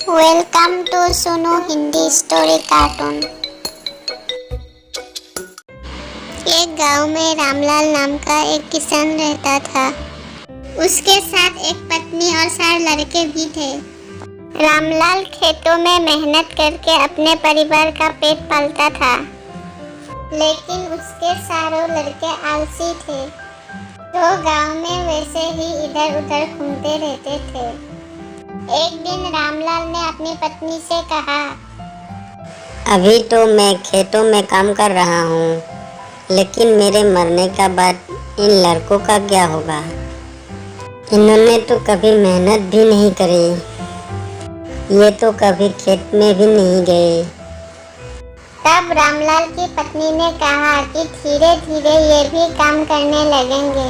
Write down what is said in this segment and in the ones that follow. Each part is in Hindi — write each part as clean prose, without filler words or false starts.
वेलकम टू सुनो हिंदी स्टोरी कार्टून। एक गांव में रामलाल नाम का एक किसान रहता था। उसके साथ एक पत्नी और 4 लड़के भी थे। रामलाल खेतों में मेहनत करके अपने परिवार का पेट पालता था, लेकिन उसके सारों लड़के आलसी थे, जो गांव में वैसे ही इधर उधर घूमते रहते थे। एक दिन रामलाल ने अपनी पत्नी से कहा, अभी तो मैं खेतों में काम कर रहा हूँ, लेकिन मेरे मरने का बाद इन लड़कों का क्या होगा? इन्होंने तो कभी मेहनत भी नहीं करी, ये तो कभी खेत में भी नहीं गए। तब रामलाल की पत्नी ने कहा कि धीरे धीरे ये भी काम करने लगेंगे।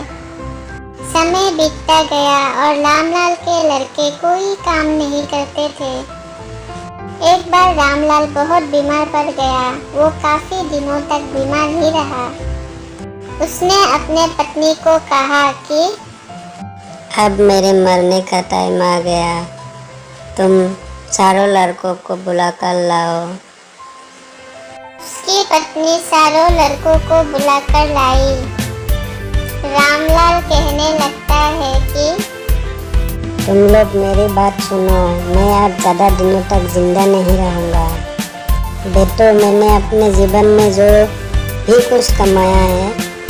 समय बीतता गया और रामलाल के लड़के कोई काम नहीं करते थे। एक बार रामलाल बहुत बीमार पड़ गया। वो काफी दिनों तक बीमार ही रहा। उसने अपने पत्नी को कहा कि अब मेरे मरने का टाइम आ गया, तुम चारों लड़कों को बुला कर लाओ। उसकी पत्नी सारों लड़कों को बुलाकर लाई। रामलाल कहने लगता है कि तुम लोग मेरी बात सुनो, मैं अब ज़्यादा दिनों तक जिंदा नहीं रहूँगा। बेटो, मैंने अपने जीवन में जो भी कुछ कमाया है,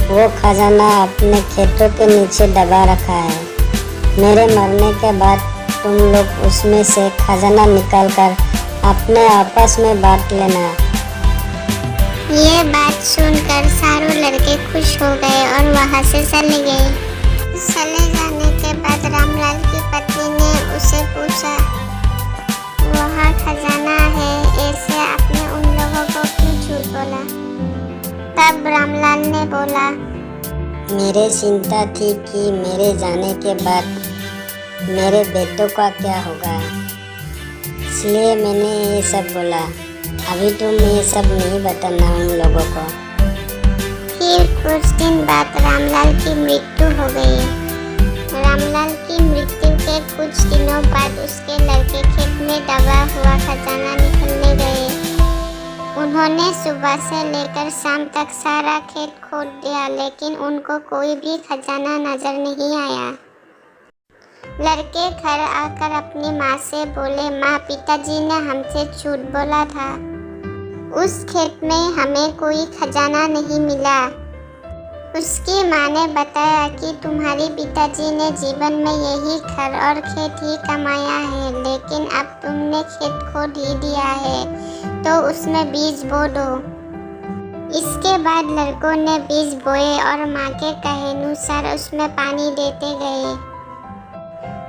वो खजाना अपने खेतों के नीचे दबा रखा है। मेरे मरने के बाद तुम लोग उसमें से खजाना निकाल कर अपने आपस में बांट लेना। ये बात सुनकर सारों लड़के खुश हो गए और वहाँ से चले गए। चले जाने के बाद रामलाल की पत्नी ने उसे पूछा, वहाँ खजाना है, ऐसे आपने उन लोगों को क्यों झूठ बोला? तब रामलाल ने बोला, मेरे चिंता थी कि मेरे जाने के बाद मेरे बेटों का क्या होगा, इसलिए मैंने ये सब बोला। अभी तुम ये सब नहीं बताना उन लोगों को। फिर कुछ दिन बाद रामलाल की मृत्यु हो गई। रामलाल की मृत्यु के कुछ दिनों बाद उसके लड़के खेत में दबा हुआ खजाना निकालने गए। उन्होंने सुबह से लेकर शाम तक सारा खेत खोद दिया, लेकिन उनको कोई भी खजाना नजर नहीं आया। लड़के घर आकर अपनी माँ से बोले, माँ, पिताजी ने हमसे झूठ बोला था। उस खेत में हमें कोई खजाना नहीं मिला। उसकी माँ ने बताया कि तुम्हारे पिताजी ने जीवन में यही घर और खेत ही कमाया है, लेकिन अब तुमने खेत खोद ही दिया है, तो उसमें बीज बो दो। इसके बाद लड़कों ने बीज बोए और माँ के कहे अनुसार उसमें पानी देते गए।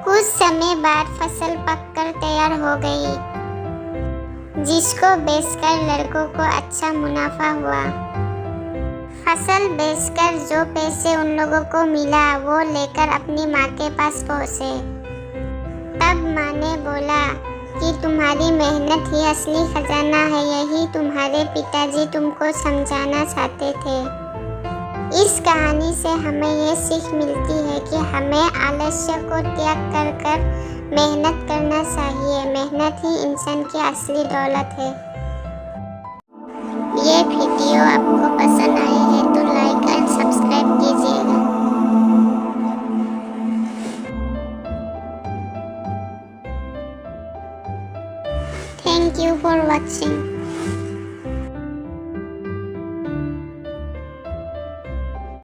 कुछ समय बाद फसल पककर तैयार हो गई, जिसको बेचकर लड़कों को अच्छा मुनाफा हुआ। फसल बेचकर जो पैसे उन लोगों को मिला, वो लेकर अपनी माँ के पास पहुँचे। तब माँ ने बोला कि तुम्हारी मेहनत ही असली खजाना है, यही तुम्हारे पिताजी तुमको समझाना चाहते थे। इस कहानी से हमें ये सीख मिलती है कि हमें आलस्य को त्याग कर मेहनत करना चाहिए। मेहनत ही इंसान की असली दौलत है। ये वीडियो आपको पसंद आई है तो लाइक एंड सब्सक्राइब कीजिएगा। Thank you for watching.